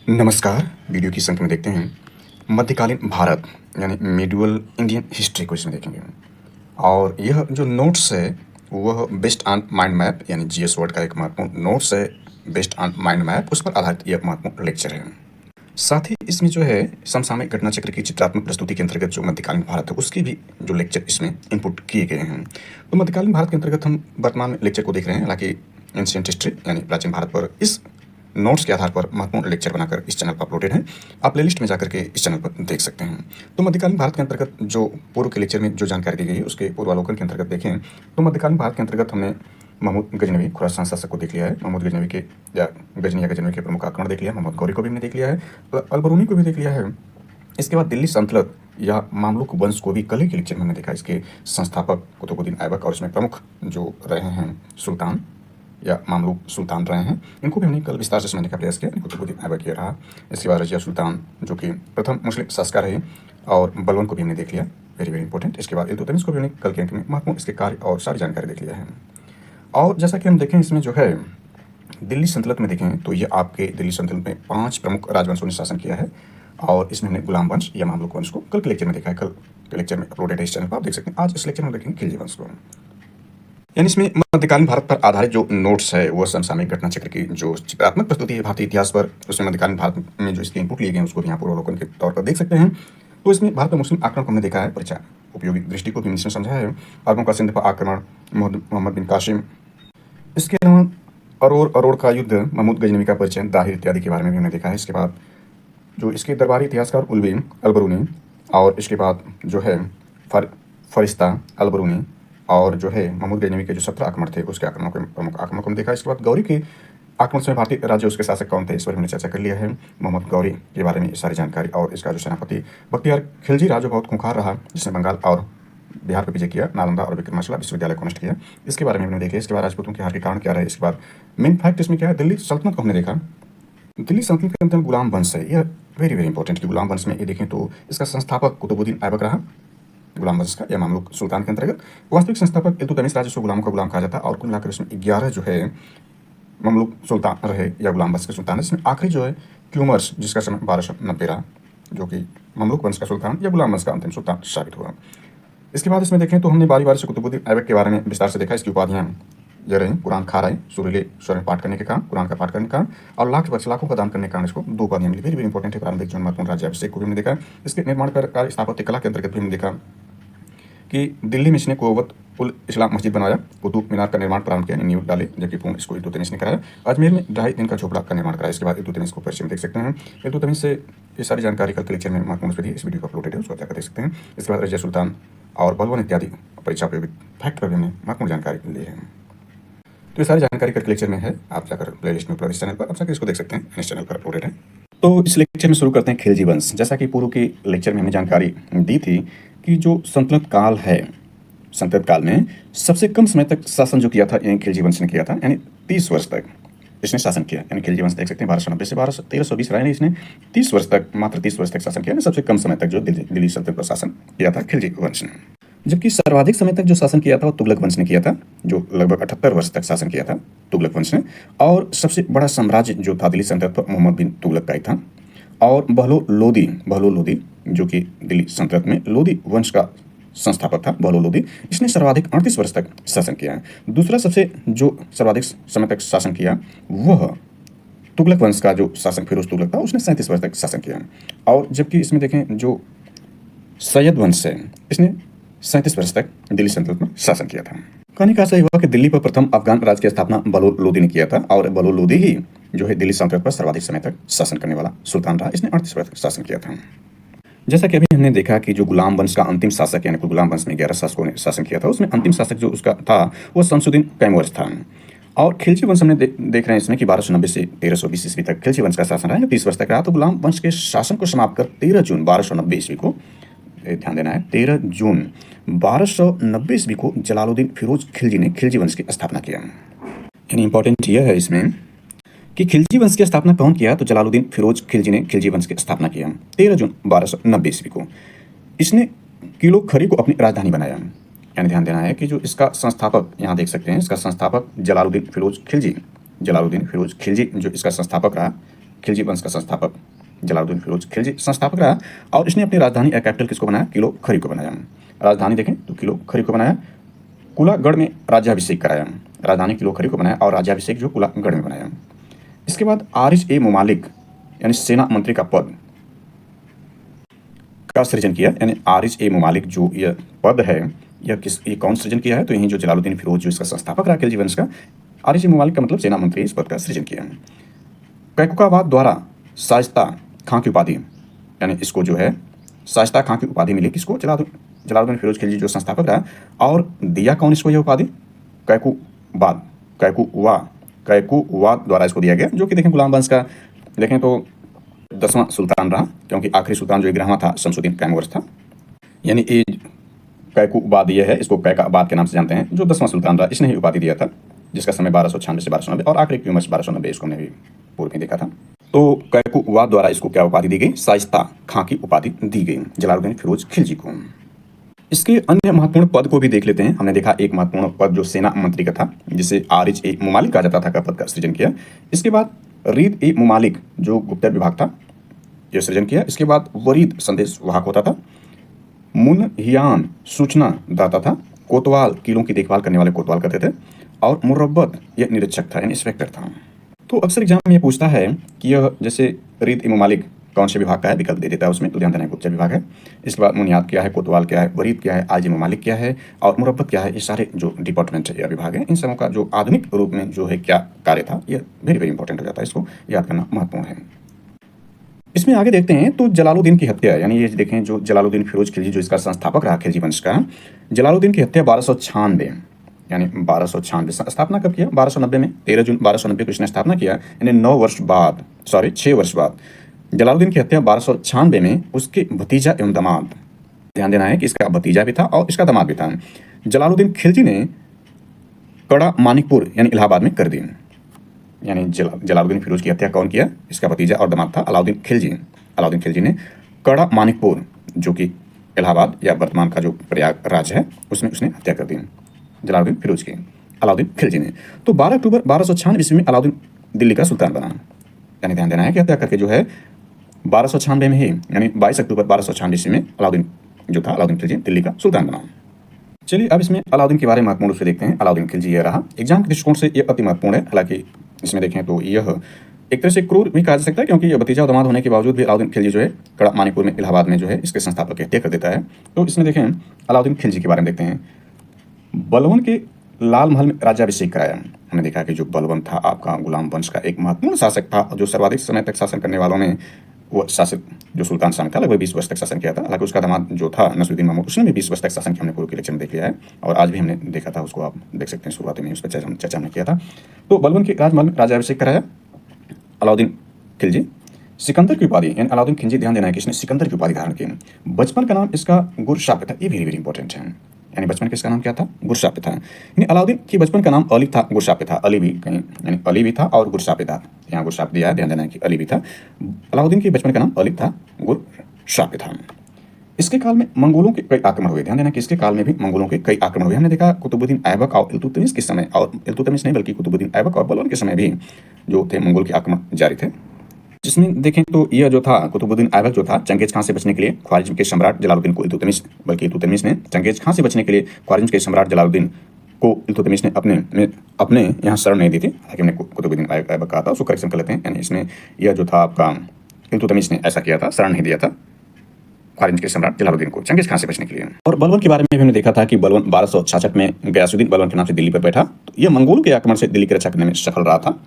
नमस्कार। वीडियो की संख्या में देखते हैं मध्यकालीन भारत यानी मिडीवल इंडियन हिस्ट्री को इसमें देखेंगे। और यह जो नोट्स है वह बेस्ड ऑन माइंड मैप यानी जीएस वर्ड का एक महत्वपूर्ण नोट्स है। बेस्ड ऑन माइंड मैप उस पर आधारित यह महत्वपूर्ण लेक्चर है। साथ ही इसमें जो है समसामयिक घटना चक्र की चित्रात्मक प्रस्तुति के अंतर्गत जो मध्यकालीन भारत है उसके भी जो लेक्चर इसमें इनपुट किए गए हैं। तो मध्यकालीन भारत के अंतर्गत हम वर्तमान में लेक्चर को देख रहे हैं। हालांकि एंशिएंट हिस्ट्री यानी प्राचीन भारत पर इस नोट्स के आधार पर महत्वपूर्ण लेक्चर बनाकर इस चैनल पर अपलोडेड है। आप प्लेलिस्ट में जाकर के इस चैनल पर देख सकते हैं। तो मध्यकालीन भारत के अंतर्गत जो पूर्व के लेक्चर में जो जानकारी दी गई है उसके पूर्वावलोकन के अंतर्गत देखें तो मध्यकालीन भारत के अंतर्गत हमने महमूद गजनवी खुरासान शासक को देख लिया है। महमूद गजनवी के या गजनवी के प्रमुख आक्रमण देख लिया। मोहम्मद गौरी को भी हमने देख लिया है। अलबरूनी को भी देख लिया है। इसके बाद दिल्ली सल्तनत या मामलुक वंश को भी कल के लेक्चर में हमने देखा। इसके संस्थापक कुतुबुद्दीन ऐबक और इसमें प्रमुख जो रहे हैं सुल्तान या मामलुक सुल्तान रहे हैं, इनको भी हमने कल विस्तार से समझने का प्रयास किया। कुतुबुद्दीन ऐबक ये रहा। इसके बाद रजिया सुल्तान जो कि प्रथम मुस्लिम शासक रहे और बलवन को भी हमने देख लिया, वेरी वेरी इंपॉर्टेंट। इसके बाद इल्तुतमिश को भी हमने कल के अंक में महत्वपूर्ण इसके कार्य और सारी जानकारी देख लिया है। और जैसा कि हम देखें इसमें जो है दिल्ली सल्तनत में देखें तो ये आपके दिल्ली सल्तनत में 5 प्रमुख राजवंशों ने शासन किया है। और इसमें हमने गुलाम वंश या मामलुक वंश को कल के लेक्चर में देखा है। कल के लेक्चर में अपलोडेड है इस चैनल पर, आप देख सकते हैं। आज इस लेक्चर में देखेंगे खिलजी वंश को, यानी इसमें मध्यकालीन भारत पर आधारित जो नोट्स है वह समसामयिक घटना चक्र की जो चित्रात्मक प्रस्तुति है भारतीय इतिहास पर, उसमें मध्यकालीन भारत में जो इसके इनपुट लिए गए हैं उसको भी यहाँ पूर्वावलोकन के तौर पर देख सकते हैं। तो इसमें भारत में मुस्लिम आक्रमण को हमने देखा है, परीक्षा उपयोगी दृष्टि को भी इसमें समझा है। अरबों का सिंध पर आक्रमण, मोहम्मद बिन कासिम, इसके अलावा अरोड़ का युद्ध, महमूद गजनवी का परिचय, दाहिर इत्यादि के बारे में भी हमने देखा है। इसके बाद जो इसके दरबारी इतिहासकार उल्वी अलबरूनी और इसके बाद जो है फरिश्ता अलबरूनी और जो है महमूद गजनवी के जो 17 आक्रमण थे उसके आक्रमण को प्रमुख आक्रमण को हमने देखा। इसके बाद गौरी के आक्रमण में भारतीय राज्य उसके शासक कौन थे इस पर हमने चर्चा कर लिया है। मोहम्मद गौरी के बारे में सारी जानकारी और इसका जो सेनापति बख्तियार खिलजी राजा बहुत खूंखार रहा जिसने बंगाल और बिहार पर विजय किया, नालंदा और विक्रमशिला विश्वविद्यालय को नष्ट किया, इसके बारे में हमने देखा। इसके बाद राजपूतों के हार के कारण क्या रहे। इसके बाद मेन फैक्ट इसमें क्या है, दिल्ली सल्तनत को हमने देखा। दिल्ली सल्तनत के अंदर गुलाम वंश है, यह वेरी वेरी इंपॉर्टेंट कि गुलाम वंश में ये देखें तो इसका संस्थापक कुतुबुद्दीन ऐबक रहा गुलाम वंश का या मामलुक सुल्तान के अंतर्गत। वास्तविक संस्थापक इल्तुतमिश राजस्व गुलामों का गुलाम कहा जाता है। और कुल मिलाकर इसमें 11 जो है मामलुक सुल्तान रहे या गुलाम वंश के सुल्तान है। इसमें आखिरी जो है क्यूमर्स जिसका समय 1290 रहा जो कि मामलुक वंश का सुल्तान या गुलाम वंश का अंतिम सुल्तान साबित हुआ। इसके बाद इसमें देखें तो हमने बारी बारी से कुतुबुद्दीन ऐबक के बारे में विस्तार से देखा। इसकी उपाधियाँ ये रही, कुरान खा रहे, सुरीले स्वर में पाठ करने के कारण, कुरान का पाठ करने के कारण और लाखों का दान करने के कारण इसको 2 उपाधियाँ मिली। वेरी वेरी इंपॉर्टेंट है। प्रारंभिक जीवन महत्वपूर्ण राज्याभिषेक को भी हमने देखा। इसके निर्माण कार्य स्थापत्य कला के अंतर्गत भी हमने देखा कि दिल्ली में इसने कुव्वत उल इस्लाम मस्जिद बनाया, कुतुब मीनार का निर्माण प्रारंभ किया, नींव डाले, जबकि पूर्ण इसको इल्तुतमिश ने कराया। अजमेर में 2.5 दिन का झोपड़ा का निर्माण कराया। इसके बाद इल्तुतमिश को परिचय में देख सकते हैं। इल्तुतमिश से ये सारी जानकारी कल के लेक्चर में महत्वपूर्ण इस वीडियो को अपलोडेड है, उसको जाकर देख सकते हैं। इसके बाद रजिया सुल्तान और बलवन इत्यादि परीक्षा उपयोगी फैक्ट पर भी हमने महत्वपूर्ण जानकारी ली है। तो ये सारी जानकारी कल के लेक्चर में है, आप जाकर प्लेलिस्ट में उपलब्ध इस चैनल पर आप जाकर इसको देख सकते हैं, इस चैनल पर अपलोडेड है। तो इस लेक्चर में शुरू करते हैं खिलजी वंश। जैसा कि पूर्व के लेक्चर में हमने जानकारी दी थी कि जो सल्तनत काल है, सल्तनत काल में सबसे कम समय तक शासन जो किया था यही खिलजी वंश ने किया था, यानी 30 वर्ष तक इसने शासन किया। यानी खिलजी वंश देख सकते हैं 1290 से 1320 रहे, इसने 30 वर्ष तक, मात्र 30 वर्ष तक शासन किया। सबसे कम समय तक जो दिल्ली सल्तनत पर शासन किया था खिलजी वंश ने। जबकि सर्वाधिक समय तक जो शासन किया था वो तुगलक वंश ने किया था, जो लगभग 78 वर्ष तक शासन किया था तुगलक वंश ने। और सबसे बड़ा साम्राज्य जो था दिल्ली सल्तनत पर मोहम्मद बिन तुगलक का ही था। और बहलो लोदी जो कि दिल्ली सल्तनत में लोदी वंश का संस्थापक था, बहलो लोदी, इसने सर्वाधिक 38 वर्ष तक शासन किया है। दूसरा सबसे जो सर्वाधिक समय तक शासन किया वह तुगलक वंश का जो शासक फिरोज तुगलक था, उसने 37 वर्ष तक शासन किया। और जबकि इसमें देखें जो सैयद वंश है इसने 37 वर्ष तक दिल्ली सल्तनत में शासन किया था। कहानी का ऐसा हुआ कि दिल्ली पर प्रथम अफगान राज्य की स्थापना बहलो लोदी ने किया था और बहलो लोदी ही जो है दिल्ली सल्तनत पर सर्वाधिक समय तक शासन करने वाला सुल्तान रहा। इसने 38 वर्ष तक शासन किया था। जैसा कि अभी हमने देखा कि जो गुलाम वंश का अंतिम शासक यानी गुलाम वंश में 11 शासकों ने शासन किया था, उसमें अंतिम शासक जो उसका था वो शमसुद्दीन कैमूर था। और खिलजी वंश हमने देख रहे हैं इसमें कि 1290 से 1320 ईस्वी तक खिलजी वंश का शासन रहा, 30 वर्ष तक रहा। तो गुलाम वंश के शासन को समाप्त कर 13 जून 1290 ईस्वी को, ध्यान देना है, 13 जून 1290 ईस्वी को जलालुद्दीन फिरोज खिलजी ने खिलजी वंश की स्थापना किया। यानी इंपॉर्टेंट यह है इसमें कि खिलजी वंश की स्थापना कौन किया, तो जलालुद्दीन फिरोज खिलजी ने खिलजी वंश की स्थापना किया 13 जून 1290 ईस्वी को। इसने किलो खरी को अपनी राजधानी बनाया। यानी ध्यान देना है कि जो इसका संस्थापक यहाँ देख सकते हैं, इसका संस्थापक जलालुद्दीन फिरोज खिलजी जो इसका संस्थापक रहा, खिलजी वंश का संस्थापक जलालुद्दीन फिरोज खिलजी संस्थापक रहा और इसने अपनी राजधानी या कैपिटल किसको बनाया? किलो खरी को बनाया। राजधानी देखें तो किलो खरी को बनाया। कुलागढ़ में राज्याभिषेक कराया। राजधानी किलो खरी को बनाया और राज्याभिषेक जो कुलागढ़ में बनाया। इसके बाद आरिश ए मुमालिक यानी सेना मंत्री का पद का सृजन किया। यानी आरिश ए मुमालिक जो यह पद है ये कौन सृजन किया है? तो यही जो जलालुद्दीन फिरोज जो इसका संस्थापक रहा खिलजी वंश का, आरिश ए मुमालिक का मतलब सेना मंत्री इस पद का सृजन किया। कैकुकाबाद द्वारा शाइस्ता खां की उपाधि, यानी इसको जो है शाइस्ता खां की उपाधि मिली किसको? जलालुद्दीन फिरोज खिलजी जो संस्थापक रहा। और दिया कौन इसको यह उपाधि? कैकुवाद द्वारा इसको दिया गया, जो कि देखें गुलाम वंश का देखें तो 10वां सुल्तान रहा, क्योंकि आखिरी सुल्तान जो 11वां था शमसुद्दीन कैमूर था। यानी ये कैकुबाद ये है, इसको कैकाबाद के नाम से जानते हैं, जो 10वां सुल्तान रहा, इसने ही उपाधि दिया था, जिसका समय 1296 से 1290 और आखिरी की उम्र 1290 इसको हमने भी पूर्व में देखा था। तो कैकुवाद द्वारा इसको क्या उपाधि दी गई? शाइस्ता खां की उपाधि दी गई जलालुद्दीन फिरोज खिलजी को। इसके अन्य महत्वपूर्ण पद को भी देख लेते हैं। हमने देखा एक महत्वपूर्ण पद जो सेना मंत्री का था, जिसे आरिश ए मुमालिक कहा जाता था, का पद का सृजन किया। इसके बाद रीद ए मुमालिक जो गुप्तचर विभाग था, यह सृजन किया। इसके बाद वरीद संदेश वाहक होता था। मुनहियान सूचना दाता था। कोतवाल किलों की देखभाल करने वाले कोतवाल करते थे। और मुरब्बत यह निरीक्षक था, यानी इंस्पेक्टर था। तो अक्सर एग्जाम में यह पूछता है कि यह जैसे रीद ए मुमालिक कौन से विभाग का है, विकल्प दे देता है उसमें, तो ध्यान देना गुप्तचर विभाग है। इसके बाद मुनियाद क्या है, कोतवाल क्या है, वरीद क्या है, आजी मुमालिक क्या है और मुरब्बत क्या है, ये सारे जो डिपार्टमेंट है या विभाग है, इन सबों का जो आधुनिक रूप में जो है क्या कार्य था, यह वेरी वेरी इंपॉर्टेंट हो जाता है, इसको याद करना महत्वपूर्ण है। इसमें आगे देखते हैं तो जलालुद्दीन की हत्या, यानी ये देखें जो जलालुद्दीन फिरोज खिलजी जो इसका संस्थापक रहा खिलजी वंश का, जलालुद्दीन की हत्या 1296 यानी 1296 स्थापना कब किया? 1290 में, 13 जून 1290 को इसने स्थापना किया। यानी 6 वर्ष बाद जलालुद्दीन की हत्या 1296 में उसके भतीजा एवं दामाद, ध्यान देना है कि इसका भतीजा भी था और इसका दामाद भी था, जलालुद्दीन खिलजी ने कड़ा मानिकपुर यानी इलाहाबाद में कर दी। यानी जलालुद्दीन फिरोज की हत्या कौन किया? इसका भतीजा और दामाद था अलाउद्दीन खिलजी। अलाउद्दीन खिलजी ने कड़ा मानिकपुर जो कि इलाहाबाद या वर्तमान का जो प्रयागराज है उसमें उसने हत्या कर दी जलालुद्दीन फिरोज की, अलाउद्दीन खिलजी ने। तो 12 अक्टूबर 1296 ईस्वी में अलाउद्दीन दिल्ली का सुल्तान बना। यानी ध्यान देना है कि हत्या करके जो है 1296 में ही, यानी 22 अक्टूबर 1296 ईस्वी में अलाउद्दीन जो था अलाउद्दीन खिलजी दिल्ली का सुल्तान बना। चलिए अब इसमें अलाउद्दीन के बारे में महत्वपूर्ण रूप से देखते हैं। अलाउद्दीन खिलजी ये रहा, एग्जाम के दृष्टिकोण से ये अति महत्वपूर्ण है। हालांकि इसमें देखें तो यह एक तरह से क्रूर भी कहा जा सकता है, क्योंकि यह भतीजा और दामाद होने के बावजूद भी अलाउद्दीन खिलजी जो है कड़ा मानिकपुर में इलाहाबाद में जो है इसके संस्थापक की हत्या कर देता है। तो इसमें देखें अलाउद्दीन खिलजी के बारे में देखते हैं। बलवन के लाल महल में राज्याभिषेक कराया। हमने देखा कि जो बलवन था आपका गुलाम वंश का एक महत्वपूर्ण शासक था, जो सर्वाधिक समय तक शासन करने वालों में वो शासक जो सुल्तान शामिल था, लगभग 20 वर्ष तक शासन किया था। हालांकि उसका दामाद जो था नसरुद्दीन महमूद, उसने भी 20 वर्ष तक शासन किया, हमने पूर्व के लेक्चर में देख लिया है और आज भी हमने देखा था उसको, आप देख सकते हैं शुरुआत में उस पर चर्चा हमने किया था। तो बलवन के राजमहल में राज्याभिषेक कराया अलाउद्दीन खिलजी। सिकंदर की उपाधि, यानी अलाउद्दीन खिलजी, ध्यान देना है कि इसने सिकंदर की उपाधि धारण की। बचपन का नाम इसका गुरशाप था, ये वेरी वेरी इंपॉर्टेंट है। यानी बचपन का इसका नाम क्या था? गुरशाप था। यानी अलाउद्दीन की बचपन का नाम अली था, गुरशाप था, अली भी कहीं, यानी अली भी था और गुरशाप था, यहाँ गुरशाप दिया है, ध्यान देना है कि अली भी था। अलाउद्दीन की बचपन का नाम अली था, गुरशाप था। इसके काल में मंगोलों के कई आक्रमण हुए, ध्यान देना कि इसके काल में भी मंगोलों के कई आक्रमण हुए। हमने देखा कुतुबुद्दीन ऐबक और इल्तुतमिश के समय, और इल्तुतमिश नहीं बल्कि कुतुबुद्दीन ऐबक और बलवन के समय भी जो थे मंगोल के आक्रमण जारी थे। जिसमें देखें तो यह जो था कुतुबुद्दीन ऐबक जो था चंगेज खान से बचने के लिए ख्वारिज्म के सम्राट जलालुद्दीन को इल्तुतमिश ने चंगेज खान से बचने के लिए ख्वारिज्म के सम्राट जलालुद्दीन को इल्तुतमिश ने अपने यहाँ शरण नहीं दी थी। हालांकि हमने कुतुबुद्दीन ऐबक कहा था, उसको करेक्शन कर लेते हैं। यानी इसमें यह जो था आपका इल्तुतमिश ने ऐसा किया था, शरण नहीं दिया था ख्वारिज्म के सम्राट जलालुद्दीन को चंगेज खान से बचने के लिए। और बलवन के बारे में भी हमने देखा था कि बलवन 1266 में गयासुद्दीन बलवन के नाम से दिल्ली पर बैठा। तो यह मंगोलों के आक्रमण से दिल्ली की रक्षा करने में सफल रहा था।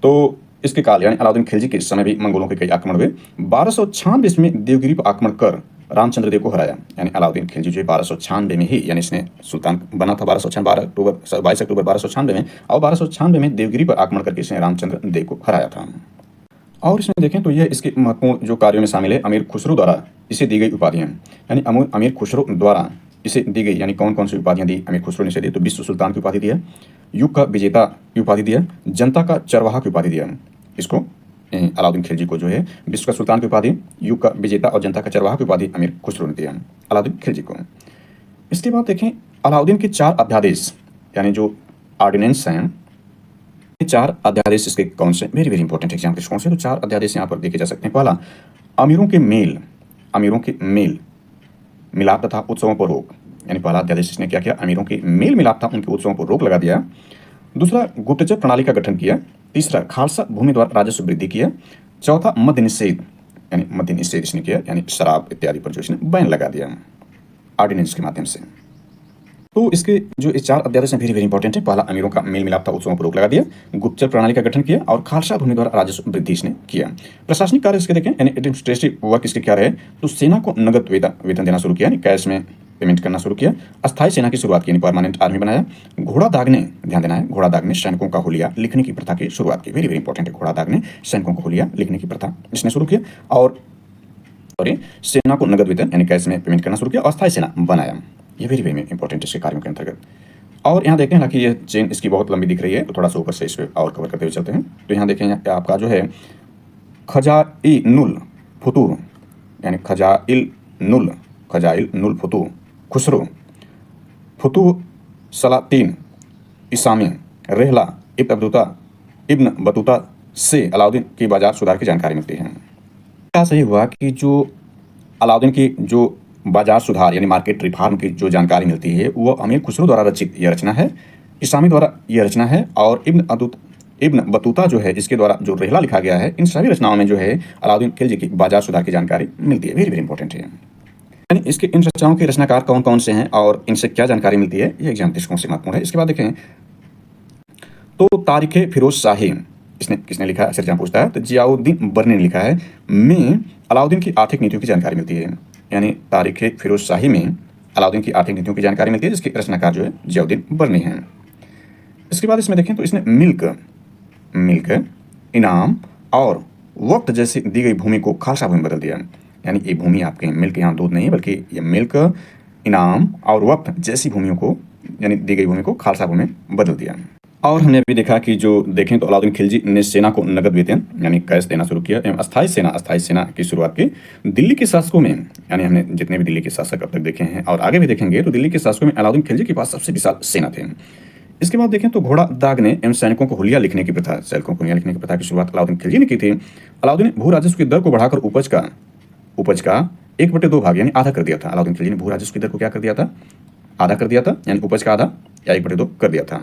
तो इसके काल यानी अलाउद्दीन खिलजी के समय भी मंगोलों के कई आक्रमण हुए। 1296 में देवगिरी पर आक्रमण कर रामचंद्र देव को हराया। यानी अलाउद्दीन खिलजी जो 1296 में ही, यानी इसने सुल्तान बना था 22 अक्टूबर 1296 में, और 1296 में देवगिरी पर आक्रमण करके इसने रामचंद्र देव को हराया था। और इसमें देखें तो यह इसके महत्वपूर्ण जो कार्यों में शामिल है। अमीर खुसरो द्वारा इसे दी गई उपाधियां, यानी अमीर खुसरो द्वारा इसे दी गई, यानी कौन कौन सी उपाधियां दी अमीर खुसरो ने इसे दी? तो विश्व सुल्तान की उपाधि दिया, युग का विजेता की उपाधि दिया, जनता का चरवाहा की उपाधि दिया। इसको अलाउद्दीन खिलजी को जो है विश्व का सुल्तान की उपाधि, युग का विजेता और जनता का चरवाहा की उपाधि अमीर खुसरो ने दिया अलाउद्दीन खिलजी को। इसके बाद देखें अलाउद्दीन के 4 अध्यादेश, यानी जो ऑर्डिनेंस हैं, ये 4 अध्यादेश इसके कौन से वेरी वेरी इंपॉर्टेंट एग्जाम के कौन से, तो 4 अध्यादेश यहाँ पर देखे जा सकते हैं। पहला, अमीरों के मेल मिलाप तथा उत्सवों पर रोक, यानी पहला अध्यादेश इसने क्या किया, अमीरों के मेल मिलाप था उनके उत्सवों पर रोक लगा दिया। दूसरा, गुप्तचर प्रणाली का गठन किया। तीसरा, खालसा भूमि द्वारा राजस्व वृद्धि किया। चौथा, मद्य निषेध, यानी मद्य निषेध इसने किया, यानी शराब इत्यादि पर जो इसने बैन लगा दिया ऑर्डिनेंस के माध्यम से। तो इसके जो ये 4 अध्यादेश हैं वेरी वेरी इंपॉर्टेंट है। पहला, अमीरों का मेल मिलाप था उत्सवों पर रोक लगा दिया। गुप्तचर प्रणाली का गठन किया और खालसा भूमि द्वारा राजस्व वृद्धि इसने किया। प्रशासनिक कार्य इसके देखें, यानी एडमिनिस्ट्रेटिव वर्क इसके क्या रहे, तो सेना को नगद वेतन देना शुरू किया, यानी कैश में पेमेंट करना शुरू किया। अस्थायी सेना की शुरुआत की, यानी परमानेंट आर्मी बनाया। घोड़ा दागने, ध्यान देना है, घोड़ा दागने सैनिकों का हुलिया लिखने की प्रथा की शुरुआत की, वेरी वेरी इंपॉर्टेंट है। घोड़ा दागने सैनिकों का हुलिया लिखने की प्रथा इसने शुरू किया और सेना को नगद वेतन यानी कैश में पेमेंट करना शुरू किया और अस्थायी सेना बनाया। ये वेरी वेरी इंपॉर्टेंट इसके कार्यों के अंतर्गत। और यहाँ देखें ना कि ये चेन इसकी बहुत लंबी दिख रही है, तो थोड़ा सा ऊपर से इस पर और कवर करते हुए चलते हैं। तो यहाँ देखें आपका जो है खजाइनुल फुतूह, यानी खजाइनुल फुतूह खुसरो, फुतूह सलातीन इसामी रेहला इब्न बतूता से अलाउद्दीन की बाजार सुधार की जानकारी मिलती है। क्या सही हुआ कि जो अलाउद्दीन की जो बाजार सुधार यानी मार्केट रिफॉर्म की जो जानकारी मिलती है वो अमीर खुसरो द्वारा रचित यह रचना है, इसामी द्वारा यह रचना है और इब्न बतूता जो है इसके द्वारा जो रेहला लिखा गया है। इन सभी रचनाओं में जो है अलाउद्दीन खिलजी की बाजार सुधार की जानकारी मिलती है, वेरी वेरी इंपॉर्टेंट है। यानी इसके इन रचनाओं के रचनाकार कौन कौन से हैं और इनसे क्या जानकारी मिलती है, ये एग्जाम दृष्टिकोण से महत्वपूर्ण है। इसके बाद देखें तो तारीख फिरोज शाही इसने किसने लिखा है, अक्सर जहाँ पूछता है तो जियाउद्दीन बर्नी ने लिखा है। में अलाउद्दीन की आर्थिक नीतियों की जानकारी मिलती है, यानी तारीख फिरोज शाही में अलाउद्दीन की आर्थिक नीतियों की जानकारी मिलती है, जिसके रचनाकार जो है जियाउद्दीन बर्नी हैं। इसके बाद इसमें देखें तो इसने मिल्क इनाम और वक्त जैसी दी गई भूमि को खालसा भूमि बदल दिया, यानी ये भूमि आपके मिल्क यहाँ दूध नहीं है बल्कि ये मिल्क इनाम और वक्त जैसी भूमियों को यानी दी गई भूमि को खालसा भूमि बदल दिया। और हमने अभी देखा कि जो देखें तो अलाउद्दीन खिलजी ने सेना को नगद वेतन यानी कैश देना शुरू किया एवं अस्थायी सेना की शुरुआत की। दिल्ली के शासकों में, यानी हमने जितने भी दिल्ली के शासक अब तक देखे हैं और आगे भी देखेंगे, तो दिल्ली के शासकों में अलाउद्दीन खिलजी के पास सबसे विशाल सेना थे। इसके बाद देखें तो घोड़ा दागने एवं सैनिकों को हुलिया लिखने की प्रथा की शुरुआत अलाउद्दीन खिलजी ने की थी। अलाउद्दीन ने भू राजस्व की दर को बढ़ाकर उपज का 1/2 भाग यानी आधा कर दिया था। अलाउद्दीन खिलजी ने भू राजस्व की दर को क्या कर दिया था, आधा कर दिया था, यानी उपज का आधा या 1/2 कर दिया था।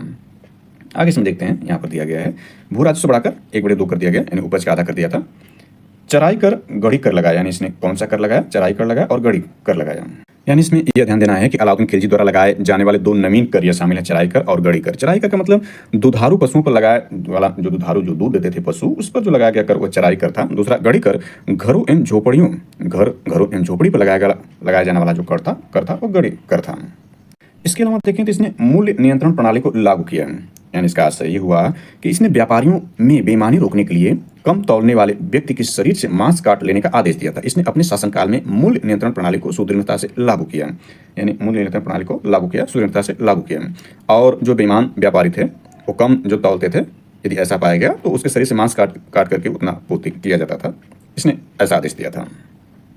आगे से हम देखते हैं, यहाँ पर दिया गया है भू राजस्व बढ़ाकर 1/2 कर दिया गया, यानी उपज का आधा कर दिया था। चराई कर गढ़ी कर लगाया, यानी इसने कौन सा कर लगाया, चराई कर लगाया और गढ़ी कर लगाया। यानी इसमें यह ध्यान देना है कि अलाउद्दीन खिलजी द्वारा लगाए जाने वाले 2 नवीन कर यह शामिल है, चराई कर और गढ़ी कर। चराई कर का मतलब दुधारू पशुओं पर लगाए वाला जो दूध देते थे पशु, उस पर जो लगाया गया कर वह चराई कर था। दूसरा गढ़ी कर घरों एवं झोपड़ी पर लगाया जाने वाला जो कर था वो गढ़ी कर था। इसके अलावा देखें तो इसने मूल्य नियंत्रण प्रणाली को लागू किया, यानी इसका अर्थ ये हुआ कि इसने व्यापारियों में बेईमानी रोकने के लिए कम तौलने वाले व्यक्ति के शरीर से मांस काट लेने का आदेश दिया था। इसने अपने शासनकाल में मूल्य नियंत्रण प्रणाली को सुदृढ़ता से लागू किया, यानी मूल्य नियंत्रण प्रणाली को सुदृढ़ता से लागू किया। और जो बेईमान व्यापारी थे वो कम जो तौलते थे, यदि ऐसा पाया गया तो उसके शरीर से मांस काट करके उतना पूर्ति किया जाता था, इसने ऐसा आदेश दिया था।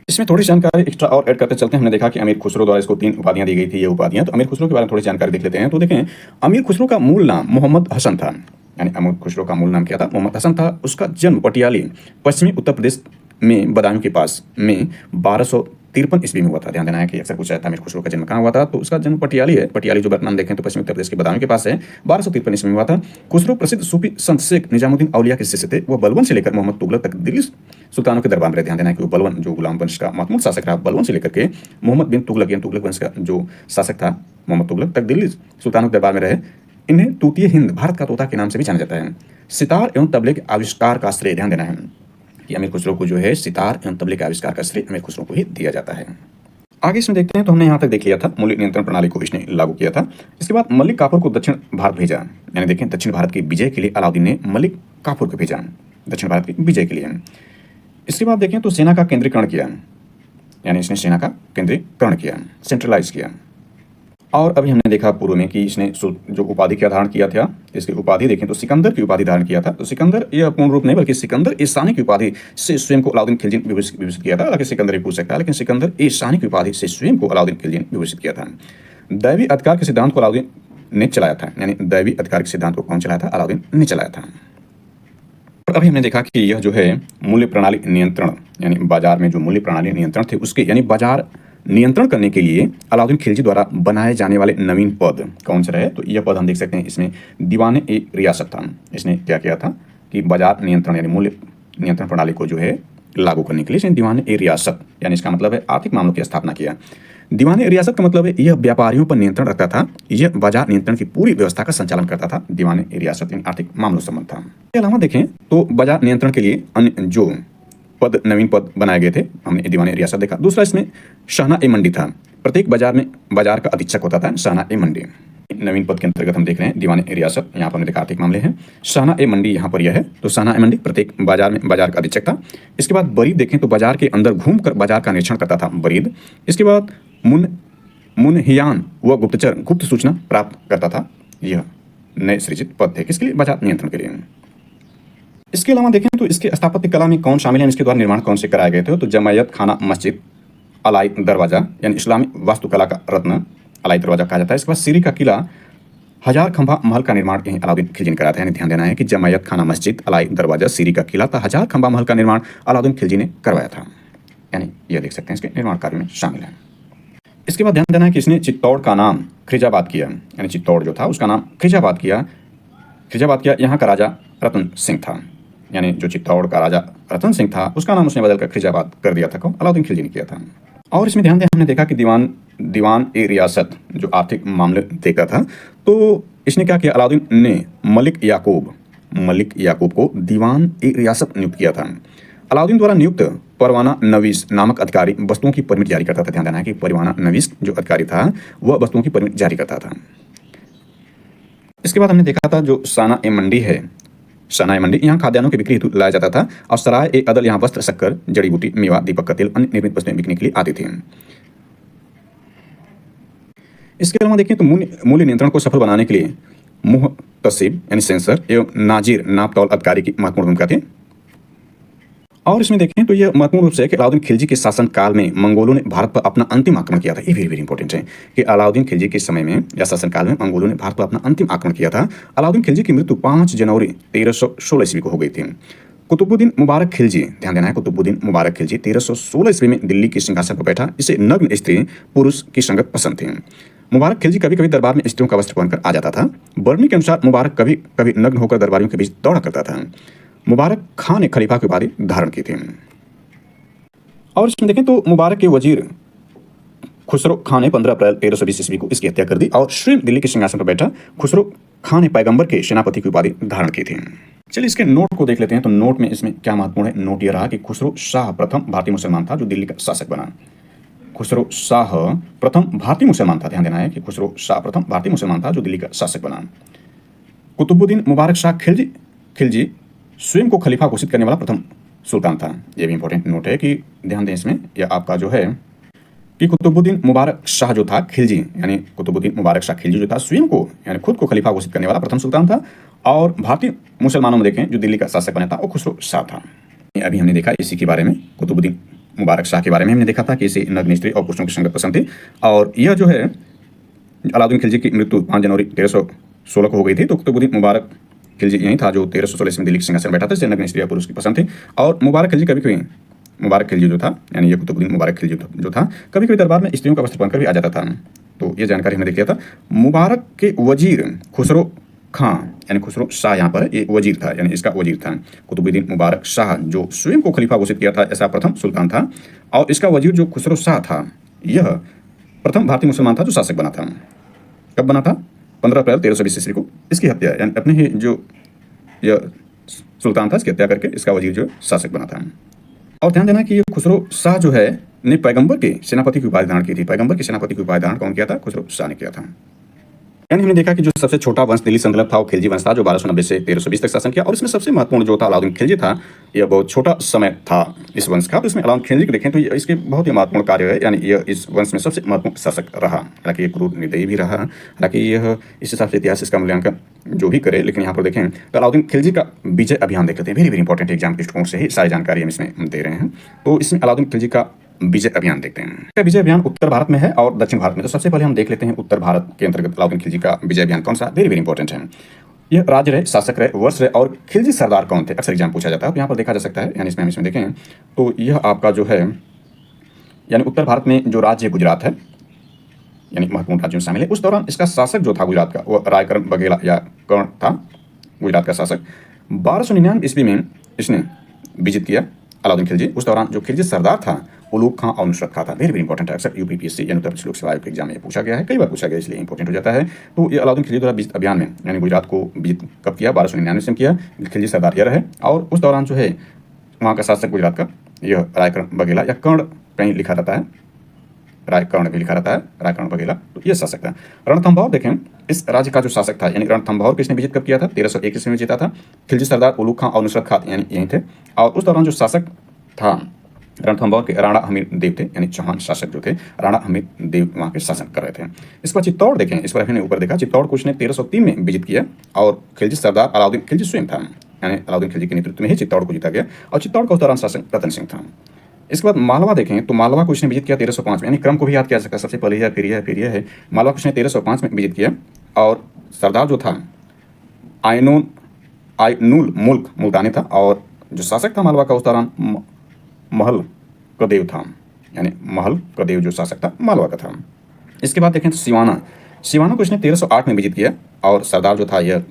इसमें थोड़ी जानकारी एक्स्ट्रा और ऐड करते चलते हैं। हमने देखा कि अमीर खुसरो द्वारा इसको 3 उपाधियां दी गई थी, ये उपाधियां। तो अमीर खुसरो के बारे में थोड़ी जानकारी देख लेते हैं। तो देखें, अमीर खुसरो का मूल नाम मोहम्मद हसन था, यानी अमीर खुसरो का मूल नाम क्या था, मोहम्मद हसन था। उसका जन्म पटियाली पश्चिमी उत्तर प्रदेश में बदायूं के पास में 1253 ईस्वी में हुआ था। ध्यान देना है कि अक्सर पूछा जाता है अमीर खुसरो का जन्म कहाँ हुआ था, तो उसका जन्म पटियाली है। पटियाली जो वर्तमान देखें तो पश्चिमी उत्तर प्रदेश के बदायूं के पास है, 1253 ईस्वी में हुआ था। खुसरो प्रसिद्ध सूफी संत शेख निजामुद्दीन औलिया के शिष्य थे। वह बलवन से लेकर मोहम्मद तुगलक तक दिल्ली सुल्तानों के दरबार में रहे। ध्यान देना है कि वो बलवन जो गुलाम वंश का महमूद शासक रहा, बलवन से लेकर के मोहम्मद बिन तुगलक यानी तुगलक वंश का जो शासक था मोहम्मद तुगलक तक दिल्ली सुल्तानों के दरबार में रहे। इन्हें तूतीय हिंद, भारत का तोता के नाम से भी जाना जाता है। सितार एवं तबले के आविष्कार का श्रेय, ध्यान देना है कि अमीर खुसरो को जो है सितार एवं तबले के आविष्कार का श्रेय अमीर खुसरो को ही दिया जाता है। आगे इसमें देखते हैं तो हमने यहाँ तक देख लिया था मूल्य नियंत्रण प्रणाली को इसने लागू किया था। इसके बाद मलिक काफूर को दक्षिण भारत भेजा, यानी देखें दक्षिण भारत की विजय के लिए अलाउद्दीन ने मलिक काफूर को भेजा दक्षिण भारत की विजय के लिए। इसके बाद देखें तो सेना का केंद्रीकरण किया, यानी इसने सेना का केंद्रीकरण किया, सेंट्रलाइज किया। और अभी हमने देखा पूर्व में कि इसने जो उपाधि का धारण किया था, इसकी उपाधि देखें तो सिकंदर की उपाधि धारण किया था। तो सिकंदर यह पूर्ण रूप नहीं बल्कि सिकंदर ए शानी की उपाधि से स्वयं को अलाउद्दीन खिलजी ने विभूषित किया था। हालांकि सिकंदर ही पूछ सकता है, लेकिन सिकंदर ए शानी की उपाधि से स्वयं को अलाउद्दीन खिलजी ने विभूषित किया था। दैवी अधिकार के सिद्धांत को अलाउद्दीन ने चलाया था, यानी दैवी आधिकारिक सिद्धांत को कौन चलाया था? अलाउद्दीन ने चलाया था। और अभी हमने देखा कि यह जो है मूल्य प्रणाली नियंत्रण, यानी बाजार में जो मूल्य प्रणाली नियंत्रण थे उसके, यानी बाजार नियंत्रण करने के लिए अलाउद्दीन खिलजी द्वारा बनाए जाने वाले नवीन पद कौन से रहे? तो यह पद हम देख सकते हैं, इसमें दीवान ए रियासत था। इसने क्या किया था कि बाजार नियंत्रण यानी मूल्य नियंत्रण प्रणाली को जो है लागू करने के लिए इसने दीवान ए रियासत, यानी इसका मतलब है आर्थिक मामलों की स्थापना किया। दीवान ए रियासत का मतलब है यह व्यापारियों पर नियंत्रण रखता था, यह बाजार नियंत्रण की पूरी व्यवस्था का संचालन करता था। दीवान ए रियासत यानी आर्थिक मामलों संबंध था। इसके अलावा देखें तो बाजार नियंत्रण के लिए अन्य जो पद, नवीन पद बनाए गए थे, हमने दीवान ए रियासत देखा। दूसरा इसमें शाहना ए मंडी था। प्रत्येक बाजार में बाजार का अधीक्षक होता था शाहना ए मंडी। नवीन पद के अंतर्गत हम देख रहे हैं दीवान ए रियासत, यहाँ पर हमने देखा आर्थिक मामले हैं। शाहना ए मंडी यहाँ पर यह है, तो शाहना ए मंडी प्रत्येक बाजार में बाजार का अधीक्षक था। इसके बाद बरीद देखें तो बाजार के अंदर घूमकर बाजार का निरीक्षण करता था बरीद। इसके बाद मुनहियान व गुप्तचर गुप्त सूचना प्राप्त करता था। यह नए सृजित पद थे, किसके लिए? बाजार नियंत्रण के लिए। इसके अलावा देखें तो इसके स्थापत्य कला में कौन शामिल है, इसके द्वारा निर्माण कौन से कराए गए थे? तो जमायत खाना मस्जिद, अलाई दरवाजा यानी इस्लामी वास्तुकला का रत्न अलाई दरवाजा कहा जाता है। इसके बाद सीरी का किला, हजार खंभा महल का निर्माण यहीं अलाउद्दीन खिलजी ने कराया था। यानी ध्यान देना है कि जमायत खाना मस्जिद, अलाई दरवाजा, सीरी का किला था, हजार खंभा महल का निर्माण अलाउद्दीन खिलजी ने करवाया था। यानी यह देख सकते हैं इसके निर्माण कार्य में शामिल है। इसके बाद ध्यान देना है कि इसने चित्तौड़ का नाम खिजाबाद किया, यानी चित्तौड़ जो था उसका नाम खिजाबाद किया। यहाँ का राजा रतन सिंह था, यानी जो चित्तौड़ का राजा रतन सिंह था उसका नाम उसने बदलकर खिजाबाद कर दिया था। कौन? अलाउद्दीन खिलजी ने किया था। और इसमें ध्यान दें, हमने देखा कि दीवान ए रियासत जो आर्थिक मामले देखता था, तो इसने क्या किया? अलाउद्दीन ने मलिक याकूब को दीवान ए रियासत नियुक्त किया था। अलाउद्दीन द्वारा नियुक्त परवाना नवीस नामक अधिकारी वस्तुओं की परमिट जारी करता था। ध्यान देना है कि परवाना नवीस जो अधिकारी था वह वस्तुओं की परमिट जारी करता था। इसके बाद हमने देखा था जो साना ए मंडी है, साना ए मंडी यहाँ खाद्यान्नों की बिक्री हेतु लाया जाता था। और सराय ए अदल यहाँ वस्त्र, शक्कर, जड़ी बूटी, मेवा, दीपक का तेल, अन्य निर्मित वस्तुएं बिकने के लिए आती थी। इसके अलावा देखें तो मूल्य नियंत्रण को सफल बनाने के लिए मुहतसिब यानी सेंसर एवं नाजिर नाप तौल अधिकारी की महत्वपूर्ण भूमिका थी। और इसमें देखें तो यह महत्वपूर्ण रूप से है कि अलाउद्दीन खिलजी के शासन काल में मंगोलों ने भारत पर अपना अंतिम आक्रमण किया था। ये वेरी इंपॉर्टेंट है कि अलाउद्दीन खिलजी के समय में या शासन काल में मंगोलों ने भारत पर अपना अंतिम आक्रमण किया था। अलाउद्दीन खिलजी की मृत्यु 5 जनवरी 1316 ईस्वी को हो गई थी। कुतुबुद्दीन मुबारक खिलजी, ध्यान देना है, कुतुबुद्दीन मुबारक खिलजी 1316 ईस्वी में दिल्ली के सिंहासन पर बैठा। इसे नग्न स्त्री पुरुष की संगत पसंद थी। मुबारक खिलजी कभी कभी दरबार में स्त्रियों का वस्त्र पहनकर आ जाता था। बर्नी के अनुसार मुबारक कभी कभी नग्न होकर दरबारियों के बीच दौड़ा करता था। मुबारक खां ने खलीफा की उपाधि धारण की थी। और इसमें देखें तो मुबारक के वजीर खुसरो खां ने 15 अप्रैल 1320 ईस्वी को इसकी हत्या कर दी। और स्वयं दिल्ली के सिंहासन पर बैठा खुसरो खां ने पैगंबर के सेनापति की उपाधि धारण की थी। चलिए इसके नोट को देख लेते हैं। तो नोट में इसमें क्या महत्वपूर्ण है? नोट यह रहा कि खुसरो शाह प्रथम भारतीय मुसलमान था जो दिल्ली का शासक बना। खुसरो शाह प्रथम भारतीय मुसलमान था। ध्यान देना है कि खुसरो शाह प्रथम भारतीय मुसलमान था जो दिल्ली का शासक बना। कुतुबुद्दीन मुबारक शाह खिलजी स्वयं को खलीफा घोषित करने वाला प्रथम सुल्तान था। यह भी इंपॉर्टेंट नोट है कि ध्यान दें इसमें, यह आपका जो है कि कुतुबुद्दीन मुबारक शाह जो था खिलजी, यानी कुतुबुद्दीन मुबारक शाह खिलजी जो था स्वयं को यानी खुद को खलीफा घोषित करने वाला प्रथम सुल्तान था। और भारतीय मुसलमानों में देखें जो दिल्ली का शासक बना था वो खुसरो शाह था। अभी हमने देखा इसी के बारे में, कुतुबुद्दीन मुबारक शाह के बारे में हमने देखा था कि इसे नग्न स्त्री और पुरुषों की संगत पसंद थी। और यह जो है अलाउद्दीन खिलजी की मृत्यु 5 जनवरी 1316 को हो गई थी। तो कुतुबुद्दीन मुबारक खिलजी यही था जो 1316 में दिल्ली के सिंहासन बैठा था, जिसे नग्न स्त्री और पुरुष की पसंद थी। और मुबारक खिलजी कभी कभी मुबारक खिलजी जो था, यानी ये कुतुबुद्दीन मुबारक खिलजी जो था, कभी कभी दरबार में स्त्रियों का वस्त्र पहनकर भी आ जाता था। तो ये जानकारी हमने देख लिया था। मुबारक के वजीर खुसरो खां, यानी खुसरो शाह यहाँ पर ये वजीर था, यानी इसका वजीर था। कुतुबुद्दीन मुबारक शाह जो स्वयं को खलीफा घोषित किया था ऐसा प्रथम सुल्तान था। और इसका वजीर जो खुसरो शाह था यह प्रथम भारतीय मुसलमान था जो शासक बना था। कब बना था? 15 अप्रैल 1320 ईस्वी को इसकी हत्या, यानी अपने ही जो यह सुल्तान था इसकी हत्या करके इसका वजीर जो शासक बना था। और ध्यान देना कि ये खुसरो शाह जो है ने पैगंबर के सेनापति की उपाधि धारण की थी। पैगंबर के सेनापति की उपाधि धारण कौन किया था? खुसरो शाह ने किया था। यानी हमने देखा कि जो सबसे छोटा वंश दिल्ली सल्तनत था वो खिलजी वंश था जो 1290 से 1320 तक शासन किया। और इसमें सबसे महत्वपूर्ण जो था अलाउद्दीन खिलजी था। यह बहुत छोटा समय था इस वंश का। तो इसमें अलाउद्दीन खिलजी को देखें तो इसके बहुत ही महत्वपूर्ण कार्य है, यानी यह इस वंश में सबसे महत्वपूर्ण शासक रहा। हालांकि ये क्रूर निर्दयी भी रहा, हालांकि यह इस हिसाब से इतिहास इसका मूल्यांकन जो भी करे, लेकिन यहाँ पर देखें तो अलाउद्दीन खिलजी का विजय अभियान देख लेते हैं। वेरी इंपॉर्टेंट एग्जाम दृष्टिकोण से ही सारी जानकारी हम इसमें दे रहे हैं। तो इसमें अलाउद्दीन खिलजी का विजय अभियान देखते हैं। इसका विजय अभियान उत्तर भारत में है और दक्षिण भारत में। तो सबसे पहले हम देख लेते हैं उत्तर भारत के अंतर्गत अलाउद्दीन खिलजी का विजय अभियान कौन सा। वेरी वेरी इंपॉर्टेंट है। यह राज्य रहे, शासक रहे, वर्ष रहे और खिलजी सरदार कौन थे, अक्सर एग्जाम पूछा जाता है। तो यहाँ पर देखा जा सकता है, यानी इसमें हम इसमें देखें तो यह आपका जो है, यानी उत्तर भारत में जो राज्य गुजरात है, यानी महत्वपूर्ण राज्यों में शामिल है। उस दौरान इसका शासक जो था गुजरात का, वो रायकरण बघेला या कर्ण था, गुजरात का शासक। 1299 ईस्वी में इसने विजित किया अलाउद्दीन खिलजी। उस दौरान जो खिलजी सरदार था उलूग खां और नुसरत खां था। वेरी वेरी इंपॉर्टेंट है, अक्सर यूपीपीएससी यानी उत्तर प्रदेश लोक सेवा आयोग के एग्जाम में पूछा गया है, कई बार पूछा गया, इसलिए इंपॉर्टेंट हो जाता है। तो ये अलाउद्दीन खिलजी द्वारा विजित अभियान में यानी गुजरात को विजित कब किया, 1299 में किया। खिलजी सरदार यह रहे और उस दौरान जो है वहाँ का शासक गुजरात का यह रायकरण बघेला या कर्ण कहीं लिखा रहता है, रायकर्ण भी लिखा रहता है, रायकर्ण बघेला, तो ये शासक था। रणथंभौर देखें, इस राज्य का जो शासक था, यानी रणथंभौर किसने विजित कब किया था, 1301 ईस्वी में जीता था। खिलजी सरदार उलूग खां और नुसरत खां यानी यहीं थे। और उस दौरान जो शासक था रणथंभौर के राणा हमीर देव थे, यानी चौहान शासक जो थे, राणा हमीर देव वहाँ के शासन कर रहे थे। इसके बाद चित्तौड़ देखें, इस पर हमने ऊपर देखा, चित्तौड़ को उसने 1303 में विजित किया और खिलजी सरदार अलाउद्दीन खिलजी स्वयं था, यानी अलाउद्दीन खिलजी के नेतृत्व में ही चित्तौड़ को जीता गया और चित्तौड़ का उस दौरान शासक रतन सिंह था। इसके बाद मालवा देखें तो मालवा को इसने विजित किया 1305 में, यानी क्रम को भी याद किया जा सकता है, सबसे पहले यह फिर यह है। मालवा को इसने 1305 में विजित किया और सरदार जो था आइनुल मुल्क मुल्तानी था और जो शासक था मालवा का उस दौरान महल कदेव था, यानी महल कदेव जो शासक था मालवा का था। इसके बाद देखें तो सिवाना को इसने 1308 में विजित किया और सरदार जो था यह,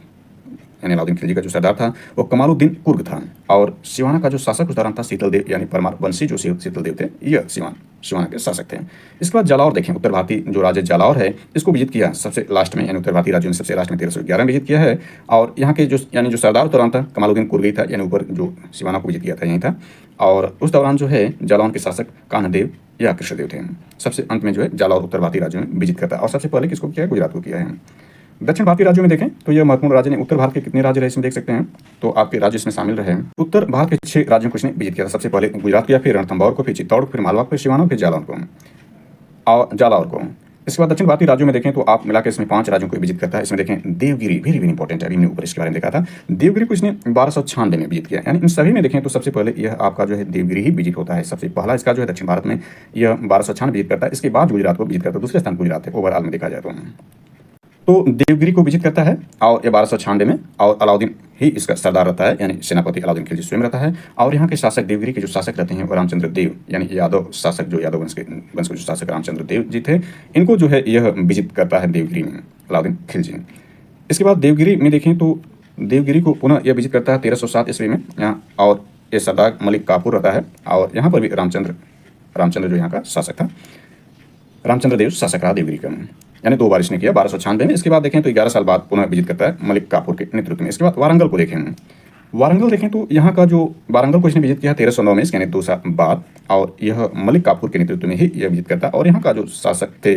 यानी अलाउद्दीन खिलजी का जो सरदार था वो कमालुद्दीन कुर्ग था और सिवाना का जो शासक उस दौरान था शीतलदेव, यानी परमार वंशी जो शीतलदेव थे, यह सिवाना के शासक थे। इसके बाद जालौर देखें, उत्तर भारतीय जो राज्य जालौर है इसको विजित किया सबसे लास्ट में, यानी उत्तर भारतीय राज्यों में सबसे लास्ट में 1311 में विजित किया है। और यहाँ के जो यानी जो सरदार उस दौरान था कमालुद्दीन कुर्ग था, यानी ऊपर जो सिवाना को विजित किया था यहीं था। और उस दौरान जो है जालौर के शासक कान्हदेव या कृष्णदेव थे। सबसे अंत में जो है जालौर उत्तर भारतीय राज्यों में विजित करता है और सबसे पहले किसको किया है, गुजरात को किया है। दक्षिण भारतीय राज्यों में देखें तो यह महत्वपूर्ण राज्य ने उत्तर भारत के कितने राज्य रहे इसमें देख सकते हैं, तो आपके राज्य इसमें शामिल रहे। उत्तर भारत के 6 राज्यों को इसने विजित किया था, सबसे पहले गुजरात किया, फिर रणथंभौर को, फिर चित्तौड़, फिर मालवा, फिर सिवाना, फिर जालौर को। इसके बाद दक्षिण भारतीय राज्यों में देखें तो आप मिलाकर इसमें 5 राज्यों को विजित करता है। इसमें देखें देवगिरी, वेरी वेरी इंपॉर्टेंट है, अभी हमने ऊपर इसके बारे में देखा था। देवगिरी को इसने 1296 में विजित किया, यानी इन सभी में देखें तो सबसे पहले यह आपका जो है देवगिरी ही विजित होता है। सबसे पहला इसका जो है दक्षिण भारत में यह 1296 विजिट करता है। इसके बाद गुजरात को विजित करता है, दूसरे स्थान गुजरात है ओवरऑल में देखा जाए तो देवगिरी को विजित करता है और ये 1296 में, और अलाउद्दीन ही इसका सरदार रहता है, यानी सेनापति अलाउद्दीन खिलजी स्वयं रहता है। और यहाँ के शासक देवगिरी के जो शासक रहते हैं वो रामचंद्र देव, यानी यादव शासक, जो यादव वंश के जो शासक रामचंद्र देव जी थे, इनको जो है यह विजित करता है देवगिरी में अलाउद्दीन खिलजी। इसके बाद देवगिरी में देखें तो देवगिरी को पुनः यह विजित करता है 1307 ईस्वी में यहाँ, और ये सरदार मलिक काफूर रहता है और यहाँ पर भी रामचंद्र जो यहाँ का शासक था, रामचंद्र देव शासक रहा देवगिरी का, यानी 2 बार इसने किया 1296 में। इसके बाद देखें तो 11 साल बाद पुनः विजित करता है मलिक काफूर के नेतृत्व में। इसके बाद वारंगल को देखें, वारंगल देखें तो यहाँ का जो वारंगल को इसने विजित किया 1309 में, यानी 2 साल बाद, और यह मलिक काफूर के नेतृत्व में ही यह विजित करता है। और यहाँ का जो शासक थे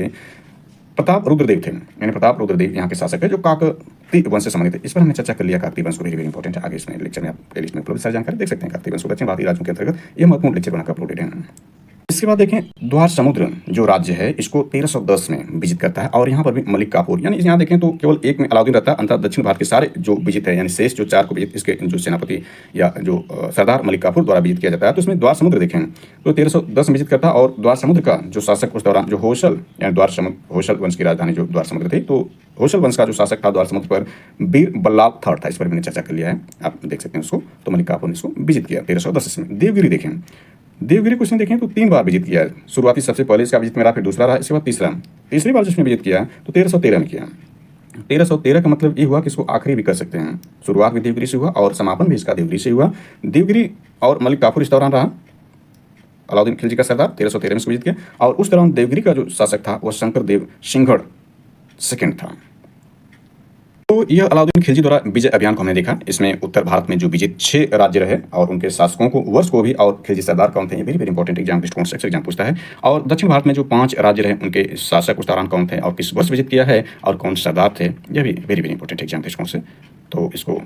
प्रताप रुद्रदेव थे, यानी प्रताप रुद्रदेव यहाँ के शासक है जो काकतीय वंश से संबंधित है। इस पर हमने चर्चा कर लिया, काकतीय वंश को वेरी वेरी इंपॉर्टेंट है, आगे इसमें लेक्चर में आप प्लेलिस्ट में उपलब्ध सारी जानकारी देख सकते हैं। काकतीय वंश को दक्षिण भारतीय राज्यों के अंतर्गत यह महत्वपूर्ण लेक्चर बनाकर अपलोडेड है। इसके बाद देखें द्वार समुद्र जो राज्य है इसको 1310 में विजित करता है और यहाँ पर भी मलिक काफूर, यानी यहाँ देखें तो केवल एक में अलाउद्दीन रहता है, अंतर दक्षिण भारत के सारे जो विजित है, यानी शेष जो 4 को विजित इसके जो सेनापति या जो सरदार मलिक काफूर द्वारा विजित किया जाता है। तो इसमें द्वार समुद्र देखें तो 1310 में विजित करता है और द्वार समुद्र का जो शासक उस दौरान जो होशल, यानी होशल वंश की राजधानी जो द्वार समुद्र थी, तो होशल वंश का जो शासक था द्वार समुद्र पर वीर बल्लाल थर्ड था। इस पर मैंने चर्चा कर लिया है, आप देख सकते हैं उसको। तो मलिक काफूर ने इसको विजित किया 1310 में। देवगिरी देखें, देवगिरी को इसने देखें तो 3 बार विजित किया है। शुरुआती सबसे पहले इसका विजित मेरा, फिर दूसरा रहा, इसके बाद तीसरी बार जिसने विजित किया तो 1313 में किया। 1313 का मतलब ये हुआ कि इसको आखिरी भी कर सकते हैं, शुरुआत भी देवगिरी से हुआ और समापन भी इसका देवगिरी से हुआ। देवगिरी और मलिक काफूर इस दौरान रहा अलाउद्दीन खिलजी का सरदार, 1313 में इसको विजित किया। और उस दौरान देवगिरी का जो शासक था वह शंकर देव सिंहगढ़ सेकंड था। तो यह अलाउद्दीन खिलजी द्वारा विजय अभियान को हमने देखा। इसमें उत्तर भारत में जो विजित 6 राज्य रहे और उनके शासकों को, वर्ष को भी, और खिलजी सरदार कौन थे, ये वेरी वेरी इंपॉर्टेंट एग्जाम दृष्टिकोण से एग्जाम पूछता है। और दक्षिण भारत में जो 5 राज्य रहे उनके शासक उस दौरान कौन थे और किस वर्ष विजित किया है और कौन सरदार थे, यह भी वेरी वेरी इंपॉर्टेंट एग्जाम दृष्टिकोण से, तो इसको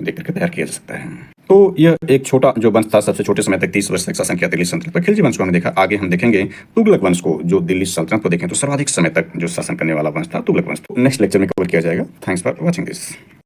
देख करके तैयार किया जा सकता है। तो यह एक छोटा जो वंश था, सबसे छोटे समय तक 30 वर्ष तक शासन किया दिल्ली सल्तनत पर, खिलजी वंश को हमने देखा। आगे हम देखेंगे तुगलक वंश को, जो दिल्ली सल्तनत को देखें तो सर्वाधिक समय तक जो शासन करने वाला वंश था तुगलक वंश। नेक्स्ट लेक्चर में कवर किया जाएगा। Thanks for watching this.